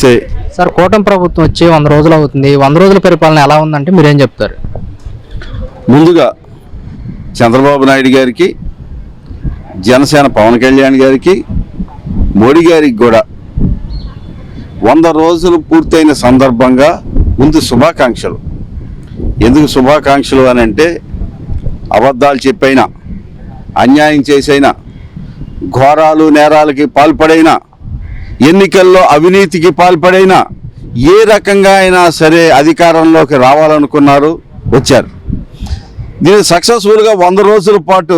నమస్తే సార్, కూటమి ప్రభుత్వం వచ్చి 100 రోజులు అవుతుంది. 100 రోజుల పరిపాలన ఎలా ఉందంటే మీరేం చెప్తారు? ముందుగా చంద్రబాబు నాయుడు గారికి, జనసేన పవన్ కళ్యాణ్ గారికి, మోడీ గారికి కూడా 100 రోజులు పూర్తయిన సందర్భంగా ముందు శుభాకాంక్షలు. ఎందుకు శుభాకాంక్షలు అని అంటే, అబద్ధాలు చెప్పైనా, అన్యాయం చేసైనా, ఘోరాలు నేరాలకి పాల్పడైనా, ఎన్నికల్లో అవినీతికి పాల్పడైనా, ఏ రకంగా అయినా సరే అధికారంలోకి రావాలనుకున్నారు, వచ్చారు. దీన్ని సక్సెస్ఫుల్గా 100 రోజుల పాటు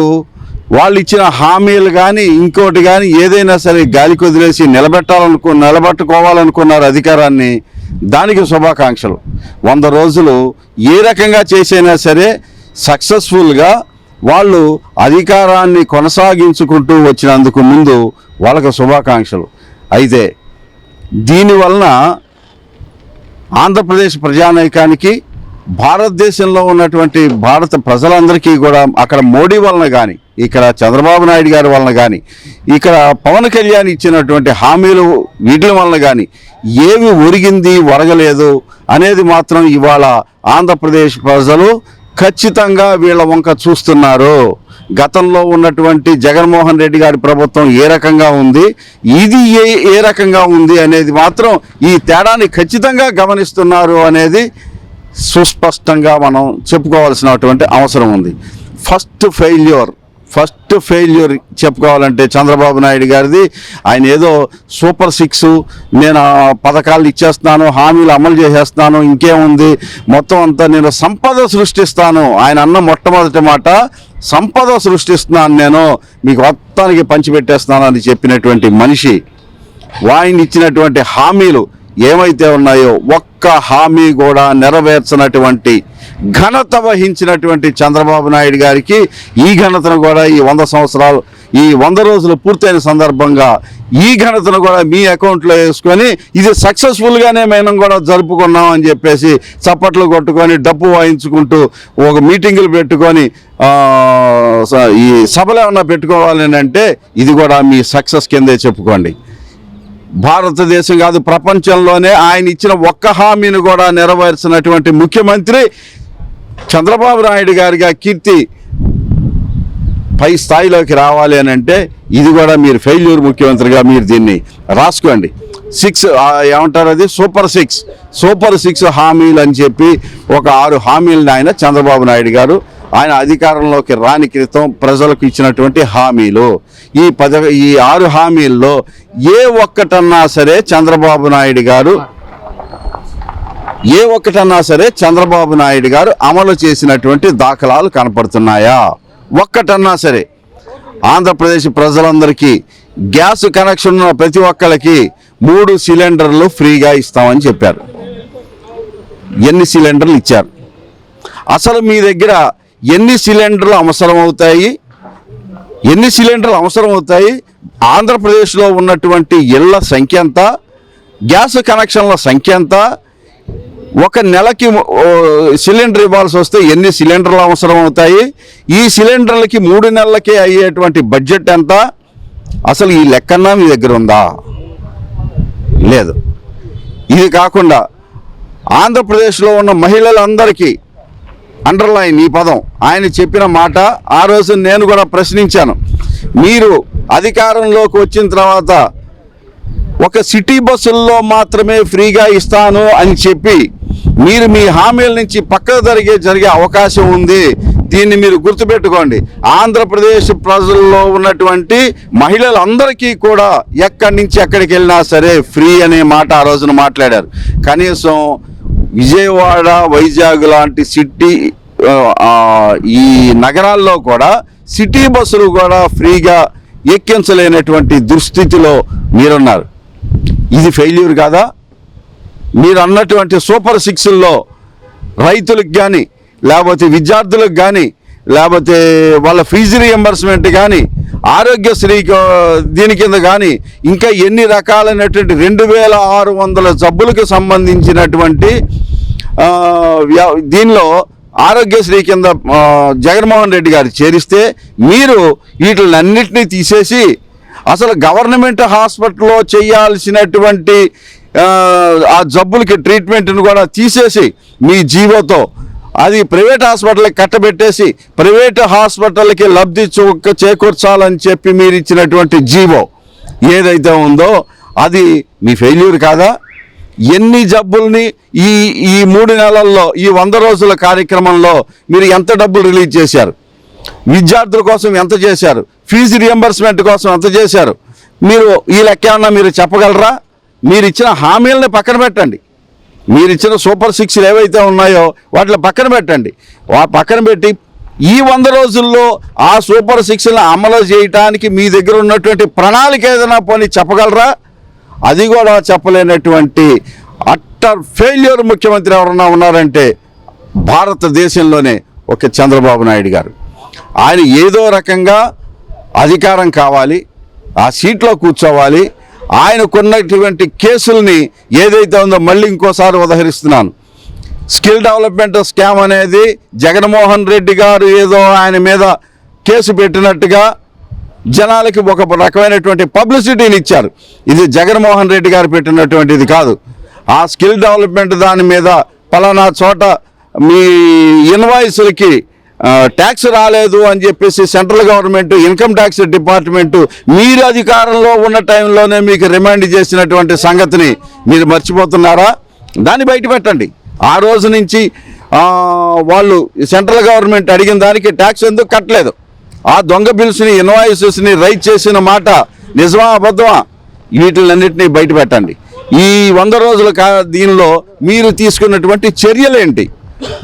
వాళ్ళు ఇచ్చిన హామీలు కానీ ఇంకోటి కానీ ఏదైనా సరే గాలికి వదిలేసి నిలబెట్టుకోవాలనుకున్నారు అధికారాన్ని. దానికి శుభాకాంక్షలు. 100 రోజులు ఏ రకంగా చేసైనా సరే సక్సెస్ఫుల్గా వాళ్ళు అధికారాన్ని కొనసాగించుకుంటూ వచ్చినందుకు ముందు వాళ్ళకు శుభాకాంక్షలు. అయితే దీనివలన ఆంధ్రప్రదేశ్ ప్రజానీకానికి, భారతదేశంలో ఉన్నటువంటి భారత ప్రజలందరికీ కూడా అక్కడ మోడీ వలన కానీ, ఇక్కడ చంద్రబాబు నాయుడు గారి వలన కానీ, ఇక్కడ పవన్ కళ్యాణ్ ఇచ్చినటువంటి హామీలు వీటి వలన కానీ ఏమి ఒరగలేదు అనేది మాత్రం ఇవాళ ఆంధ్రప్రదేశ్ ప్రజలు ఖచ్చితంగా వీళ్ళ వంక చూస్తున్నారు. గతంలో ఉన్నటువంటి జగన్మోహన్ రెడ్డి గారి ప్రభుత్వం ఏ రకంగా ఉంది, ఇది ఏ రకంగా ఉంది అనేది మాత్రం ఈ తేడాన్ని ఖచ్చితంగా గమనిస్తున్నారు అనేది సుస్పష్టంగా మనం చెప్పుకోవాల్సినటువంటి అవసరం ఉంది. ఫస్ట్ ఫెయిల్యూర్ చెప్పుకోవాలంటే చంద్రబాబు నాయుడు గారిది. ఆయన ఏదో సూపర్ 6, నేను పథకాలు ఇచ్చేస్తున్నాను, హామీలు అమలు చేసేస్తున్నాను, ఇంకేముంది మొత్తం అంతా నేను సంపద సృష్టిస్తాను. ఆయన అన్న మొట్టమొదటి మాట సంపద సృష్టిస్తున్నాను, నేను మీకు మొత్తానికి పంచిపెట్టేస్తున్నాను అని చెప్పినటువంటి మనిషి. ఆయన ఇచ్చినటువంటి హామీలు ఏమైతే ఉన్నాయో ఒక్క హామీ కూడా నెరవేర్చినటువంటి ఘనత వహించినటువంటి చంద్రబాబు నాయుడు గారికి ఈ ఘనతను కూడా ఈ 100 రోజులు పూర్తయిన సందర్భంగా ఈ ఘనతను కూడా మీ అకౌంట్లో వేసుకొని ఇది సక్సెస్ఫుల్గానే మేము కూడా జరుపుకున్నాం అని చెప్పేసి చప్పట్లు కొట్టుకొని డబ్బు వాయించుకుంటూ ఒక మీటింగులు పెట్టుకొని ఈ సభలు ఏమన్నా పెట్టుకోవాలని అంటే ఇది కూడా మీ సక్సెస్ కిందే చెప్పుకోండి. భారతదేశం కాదు ప్రపంచంలోనే ఆయన ఇచ్చిన ఒక్క హామీని కూడా నెరవేర్చినటువంటి ముఖ్యమంత్రి చంద్రబాబు నాయుడు గారిగా కీర్తి పై స్థాయిలోకి రావాలి అని అంటే ఇది కూడా మీరు ఫెయిల్యూర్ ముఖ్యమంత్రిగా మీరు దీన్ని రాసుకోండి. 6 ఏమంటారు, అది సూపర్ 6 హామీలు అని చెప్పి ఒక 6 హామీలను ఆయన చంద్రబాబు నాయుడు గారు ఆయన అధికారంలోకి రాని క్రితం ప్రజలకు ఇచ్చినటువంటి హామీలు. ఈ 6 హామీల్లో ఏ ఒక్కటన్నా సరే చంద్రబాబు నాయుడు గారు అమలు చేసినటువంటి దాఖలాలు కనపడుతున్నాయా? ఒక్కటన్నా సరే. ఆంధ్రప్రదేశ్ ప్రజలందరికీ గ్యాస్ కనెక్షన్ ఉన్న ప్రతి ఒక్కరికి 3 సిలిండర్లు ఫ్రీగా ఇస్తామని చెప్పారు. ఎన్ని సిలిండర్లు ఇచ్చారు? అసలు మీ దగ్గర ఎన్ని సిలిండర్లు అవసరమవుతాయి? ఆంధ్రప్రదేశ్లో ఉన్నటువంటి ఇళ్ల సంఖ్య ఎంత? గ్యాస్ కనెక్షన్ల సంఖ్య ఎంత? ఒక నెలకి సిలిండర్ ఇవ్వాల్సి వస్తే ఎన్ని సిలిండర్లు అవసరం అవుతాయి? ఈ సిలిండర్లకి 3 నెలలకే అయ్యేటువంటి బడ్జెట్ ఎంత? అసలు ఈ లెక్కన్నా మీ దగ్గర ఉందా? లేదు. ఇది కాకుండా ఆంధ్రప్రదేశ్లో ఉన్న మహిళలందరికీ అండర్లైన్ ఈ పదం, ఆయన చెప్పిన మాట ఆ రోజు నేను కూడా ప్రశ్నించాను. మీరు అధికారంలోకి వచ్చిన తర్వాత ఒక సిటీ బస్సుల్లో మాత్రమే ఫ్రీగా ఇస్తాను అని చెప్పి మీరు మీ హామీల నుంచి పక్కకు జరిగే అవకాశం ఉంది. దీన్ని మీరు గుర్తుపెట్టుకోండి. ఆంధ్రప్రదేశ్ ప్రజల్లో ఉన్నటువంటి మహిళలందరికీ కూడా ఎక్కడి నుంచి ఎక్కడికి వెళ్ళినా సరే ఫ్రీ అనే మాట ఆ రోజున మాట్లాడారు. కనీసం విజయవాడ, వైజాగ్ లాంటి ఈ నగరాల్లో కూడా సిటీ బస్సులు కూడా ఫ్రీగా ఎక్కించలేనటువంటి దుస్థితిలో మీరున్నారు. ఇది ఫెయిల్యూర్ కాదా? మీరు అన్నటువంటి సూపర్ 6ల్లో రైతులకు కానీ, లేకపోతే విద్యార్థులకు కానీ, లేకపోతే వాళ్ళ ఫీజు రియంబర్స్మెంట్ కానీ, ఆరోగ్యశ్రీ దీని కింద కానీ ఇంకా ఎన్ని రకాలైనటువంటి 2600 జబ్బులకు సంబంధించినటువంటి దీనిలో ఆరోగ్యశ్రీ కింద జగన్మోహన్ రెడ్డి గారు చేరిస్తే మీరు వీటిలన్నింటినీ తీసేసి అసలు గవర్నమెంట్ హాస్పిటల్లో చేయాల్సినటువంటి ఆ జబ్బులకి ట్రీట్మెంట్ను కూడా తీసేసి మీ జీవోతో అది ప్రైవేట్ హాస్పిటల్కి కట్టబెట్టేసి ప్రైవేట్ హాస్పిటల్కి లబ్ధి చేకూర్చాలని చెప్పి మీరు ఇచ్చినటువంటి జీవో ఏదైతే ఉందో అది మీ ఫెయిల్యూర్ కాదా? ఎన్ని జబ్బుల్ని ఈ ఈ 3 నెలల్లో ఈ 100 రోజుల కార్యక్రమంలో మీరు ఎంత డబ్బులు రిలీజ్ చేశారు? విద్యార్థుల కోసం ఎంత చేశారు? ఫీజు రియంబర్స్మెంట్ కోసం ఎంత చేశారు? మీరు ఈ లెక్క ఏమన్నా మీరు చెప్పగలరా? మీరు ఇచ్చిన హామీలని పక్కన పెట్టండి. మీరు ఇచ్చిన సూపర్ 6 ఏవైతే ఉన్నాయో వాటిని పక్కన పెట్టండి. పక్కన పెట్టి ఈ 100 రోజుల్లో ఆ సూపర్ 6ని అమలు చేయడానికి మీ దగ్గర ఉన్నటువంటి ప్రణాళిక ఏదైనా పోనీ చెప్పగలరా? అది కూడా చెప్పలేనటువంటి అట్టర్ ఫెయిల్యూర్ ముఖ్యమంత్రి ఎవరన్నా ఉన్నారంటే భారతదేశంలోనే ఒక చంద్రబాబు నాయుడు గారు. ఆయన ఏదో రకంగా అధికారం కావాలి, ఆ సీట్లో కూర్చోవాలి. ఆయనకున్నటువంటి కేసుల్ని ఏదైతే ఉందో మళ్ళీ ఇంకోసారి ఉదహరిస్తున్నాను. స్కిల్ డెవలప్మెంట్ స్కామ్ అనేది జగన్మోహన్ రెడ్డి గారు ఏదో ఆయన మీద కేసు పెట్టినట్టుగా జనాలకి ఒక రకమైనటువంటి పబ్లిసిటీని ఇచ్చారు. ఇది జగన్మోహన్ రెడ్డి గారు పెట్టినటువంటిది కాదు. ఆ స్కిల్ డెవలప్మెంట్ దాని మీద పలానా చోట మీ ఇన్వాయిస్లకి ట్యాక్స్ రాలేదు అని చెప్పేసి central government income tax department మీరు అధికారంలో ఉన్న టైంలోనే మీకు రిమైండ్ చేసినటువంటి సంగతిని మీరు మర్చిపోతున్నారా? దాన్ని బయట పెట్టండి. ఆ రోజు నుంచి వాళ్ళు సెంట్రల్ గవర్నమెంట్ అడిగిన దానికి ట్యాక్స్ ఎందుకు కట్టలేదు? ఆ దొంగ బిల్స్ని ఇన్వాయిసెస్ని రైట్ చేసిన మాట నిజమా అబద్ధమా? వీటిలన్నింటినీ బయట పెట్టండి. ఈ 100 రోజుల దీనిలో మీరు తీసుకున్నటువంటి చర్యలేంటి?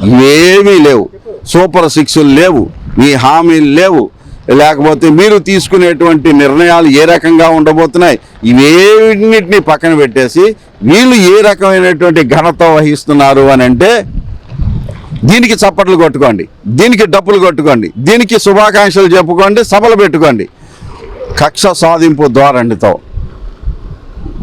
ఇవేమీ లేవు. సూపర్ 6 లేవు, మీ హామీలు లేవు, లేకపోతే మీరు తీసుకునేటువంటి నిర్ణయాలు ఏ రకంగా ఉండబోతున్నాయి ఇవేన్నిటినీ పక్కన పెట్టేసి వీళ్ళు ఏ రకమైనటువంటి ఘనత వహిస్తున్నారు అని అంటే దీనికి చప్పట్లు కొట్టుకోండి, దీనికి డప్పులు కొట్టుకోండి, దీనికి శుభాకాంక్షలు చెప్పుకోండి, సభలు పెట్టుకోండి. కక్ష సాధింపు ధోరణితో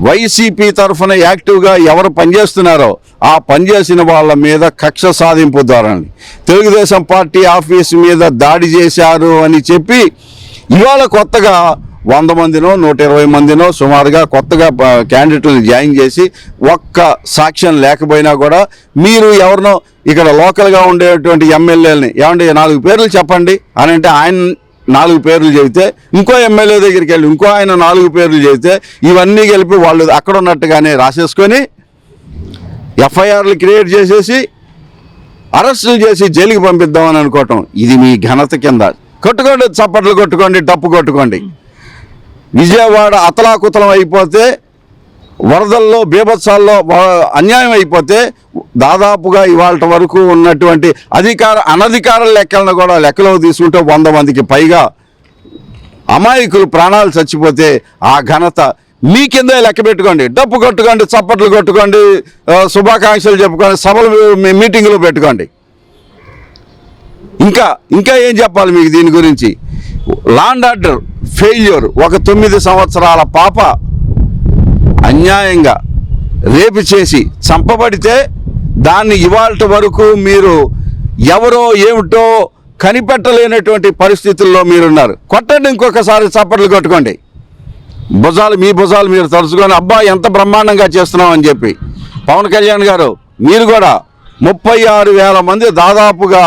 వైసీపీ తరఫున యాక్టివ్గా ఎవరు పనిచేస్తున్నారో ఆ పనిచేసిన వాళ్ళ మీద కక్ష సాధింపు ధోరణి. తెలుగుదేశం పార్టీ ఆఫీసు మీద దాడి చేశారు అని చెప్పి ఇవాళ కొత్తగా 100 మందినో 120 మందినో సుమారుగా కొత్తగా క్యాండిడేట్లను జాయిన్ చేసి ఒక్క సాక్ష్యం లేకపోయినా కూడా మీరు ఎవరినో ఇక్కడ లోకల్గా ఉండేటువంటి ఎమ్మెల్యేలని ఏమంటే 4 పేర్లు చెప్పండి అని అంటే ఆయన 4 పేర్లు చెబితే ఇంకో ఎమ్మెల్యే దగ్గరికి వెళ్ళి ఇంకో ఆయన 4 పేర్లు చెబితే ఇవన్నీ కలిపి వాళ్ళు అక్కడ ఉన్నట్టుగానే రాసేసుకొని ఎఫ్ఐఆర్లు క్రియేట్ చేసేసి అరెస్టులు చేసి జైలుకి పంపిద్దామని అనుకోవటం ఇది మీ ఘనత కింద. కొట్టుకోండి, చప్పట్లు కొట్టుకోండి, డప్పు కొట్టుకోండి. విజయవాడ అతలాకుతలం అయిపోతే, వరదల్లో బీభత్సాల్లో అన్యాయం అయిపోతే దాదాపుగా ఇవాళ వరకు ఉన్నటువంటి అనధికార లెక్కలను కూడా లెక్కలో తీసుకుంటే 100 మందికి పైగా అమాయకులు ప్రాణాలు చచ్చిపోతే ఆ ఘనత మీ కిందే లెక్క పెట్టుకోండి. డప్పు కొట్టుకోండి, చప్పట్లు కొట్టుకోండి, శుభాకాంక్షలు చెప్పుకోండి, సభలు మీటింగులు పెట్టుకోండి. ఇంకా ఏం చెప్పాలి మీకు దీని గురించి? Law and order failure. ఒక 9 సంవత్సరాల పాప అన్యాయంగా రేపు చేసి చంపబడితే దాన్ని ఇవాళ వరకు మీరు ఎవరో ఏమిటో కనిపెట్టలేనటువంటి పరిస్థితుల్లో మీరున్నారు. కొట్టండి, ఇంకొకసారి చప్పట్లు కొట్టుకోండి. మీ భుజాలు మీరు తలుచుకొని అబ్బా ఎంత బ్రహ్మాండంగా చేస్తున్నాం అని చెప్పి. పవన్ కళ్యాణ్ గారు మీరు కూడా 36,000 మంది దాదాపుగా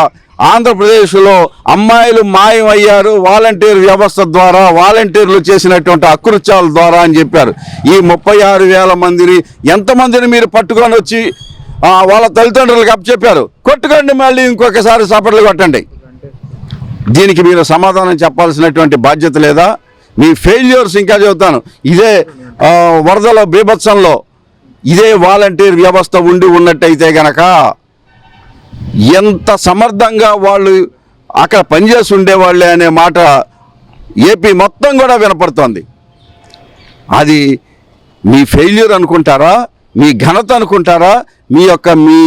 ఆంధ్రప్రదేశ్లో అమ్మాయిలు మాయమయ్యారు వాలంటీర్ వ్యవస్థ ద్వారా, వాలంటీర్లు చేసినటువంటి అకృత్యాల ద్వారా అని చెప్పారు. ఈ 36,000 మందిని ఎంతమందిని మీరు పట్టుకొని వచ్చి వాళ్ళ తల్లిదండ్రులకు అప్పచెప్పారు? కొట్టుకోండి, మళ్ళీ ఇంకొకసారి చప్పట్లు కొట్టండి. దీనికి మీరు సమాధానం చెప్పాల్సినటువంటి బాధ్యత లేదా? మీ ఫెయిల్యూర్స్ ఇంకా చెబుతాను. ఇదే వరదల బీభత్సంలో ఇదే వాలంటీర్ వ్యవస్థ ఉన్నట్టయితే గనక ఎంత సమర్థంగా వాళ్ళు అక్కడ పనిచేసి ఉండేవాళ్ళే అనే మాట ఏపీ మొత్తం కూడా వినపడుతోంది. అది మీ ఫెయిల్యూర్ అనుకుంటారా? మీ ఘనత అనుకుంటారా? మీ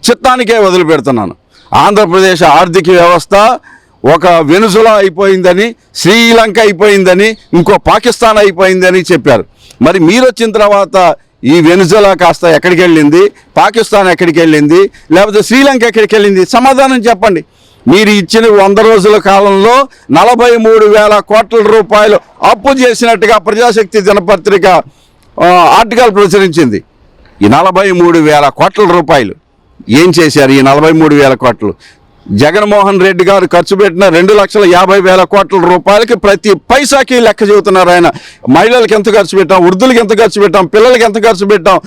చిత్తానికే వదిలిపెడుతున్నాను. ఆంధ్రప్రదేశ్ ఆర్థిక వ్యవస్థ ఒక వెనుజులా అయిపోయిందని, శ్రీలంక అయిపోయిందని, ఇంకో పాకిస్తాన్ అయిపోయిందని చెప్పారు. మరి మీరు వచ్చిన తర్వాత ఈ వెనుజులా కాస్త ఎక్కడికి వెళ్ళింది? పాకిస్తాన్ ఎక్కడికి వెళ్ళింది? లేకపోతే శ్రీలంక ఎక్కడికి వెళ్ళింది? సమాధానం చెప్పండి. మీరు ఇచ్చిన 100 రోజుల కాలంలో 43,000 కోట్ల రూపాయలు అప్పు చేసినట్టుగా ప్రజాశక్తి దినపత్రిక ఆర్టికల్ ప్రచురించింది. ఈ 43,000 కోట్ల రూపాయలు ఏం చేశారు? ఈ 43,000 కోట్లు జగన్మోహన్ రెడ్డి గారు ఖర్చు పెట్టిన 2,50,000 కోట్ల రూపాయలకి ప్రతి పైసాకి లెక్క చెబుతున్నారు ఆయన. మహిళలకు ఎంత ఖర్చు పెట్టాం, వృద్ధులకి ఎంత ఖర్చు పెట్టాం, పిల్లలకి ఎంత ఖర్చు పెట్టాం,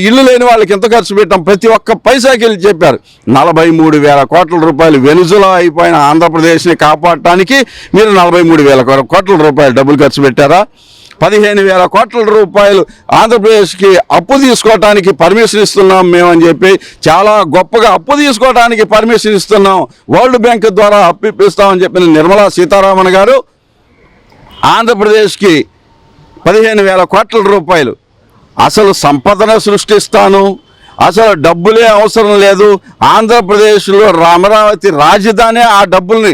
ఇల్లు లేని వాళ్ళకి ఎంత ఖర్చు పెట్టాం, ప్రతి ఒక్క పైసాకి వెళ్ళి చెప్పారు. 43,000 కోట్ల రూపాయలు వెనుజులా అయిపోయిన ఆంధ్రప్రదేశ్ని కాపాడటానికి మీరు 43,000 కోట్ల రూపాయలు డబ్బులు ఖర్చు పెట్టారా? 15,000 కోట్ల రూపాయలు ఆంధ్రప్రదేశ్కి అప్పు తీసుకోవడానికి పర్మిషన్ ఇస్తున్నాం మేమని చెప్పి చాలా గొప్పగా అప్పు తీసుకోవడానికి పర్మిషన్ ఇస్తున్నాం, వరల్డ్ బ్యాంక్ ద్వారా అప్పు ఇప్పిస్తామని చెప్పిన నిర్మలా సీతారామన్ గారు ఆంధ్రప్రదేశ్కి 15,000 కోట్ల రూపాయలు అసలు సంపదను సృష్టిస్తాను, అసలు డబ్బులే అవసరం లేదు, ఆంధ్రప్రదేశ్లో అమరావతి రాజధాని ఆ డబ్బుల్ని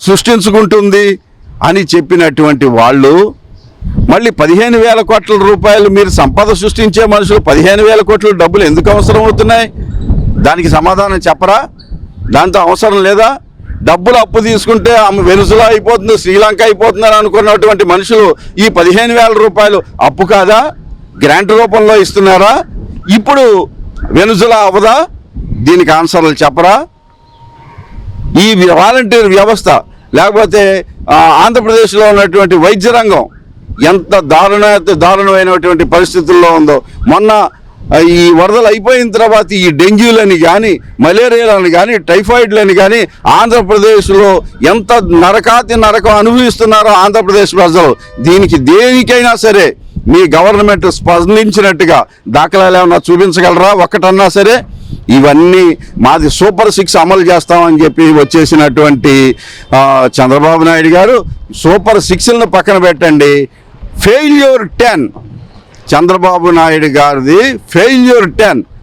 సృష్టించుకుంటుంది అని చెప్పినటువంటి వాళ్ళు మళ్ళీ 15,000 కోట్ల రూపాయలు మీరు సంపద సృష్టించే మనుషులు 15,000 కోట్ల డబ్బులు ఎందుకు అవసరం అవుతున్నాయి? దానికి సమాధానం చెప్పరా? దాంతో అవసరం లేదా? డబ్బులు అప్పు తీసుకుంటే వెనుజులా అయిపోతుంది, శ్రీలంక అయిపోతుందని అనుకున్నటువంటి మనుషులు ఈ 15,000 రూపాయలు అప్పు కాదా? గ్రాంట్ రూపంలో ఇస్తున్నారా? ఇప్పుడు వెనుజులా అవ్వదా? దీనికి ఆన్సర్లు చెప్పరా? ఈ వాలంటీర్ వ్యవస్థ లేకపోతే ఆంధ్రప్రదేశ్లో ఉన్నటువంటి వైద్య రంగం ఎంత దారుణమైనటువంటి పరిస్థితుల్లో ఉందో. మొన్న ఈ వరదలు అయిపోయిన తర్వాత ఈ డెంగ్యూలని కానీ, మలేరియాలని కానీ, టైఫాయిడ్లని కానీ ఆంధ్రప్రదేశ్లో ఎంత నరకం అనుభవిస్తున్నారో ఆంధ్రప్రదేశ్ ప్రజలు. దీనికి దేనికైనా సరే మీ గవర్నమెంట్ స్పందించినట్టుగా దాఖలాలు ఏమన్నా చూపించగలరా? ఒక్కటన్నా సరే. ఇవన్నీ మాది సూపర్ 6 అమలు చేస్తామని చెప్పి వచ్చేసినటువంటి చంద్రబాబు నాయుడు గారు సూపర్ 6లను పక్కన పెట్టండి, ఫెయిల్యూర్ 10 చంద్రబాబు నాయుడు గారిది ఫెయిల్యూర్ 10.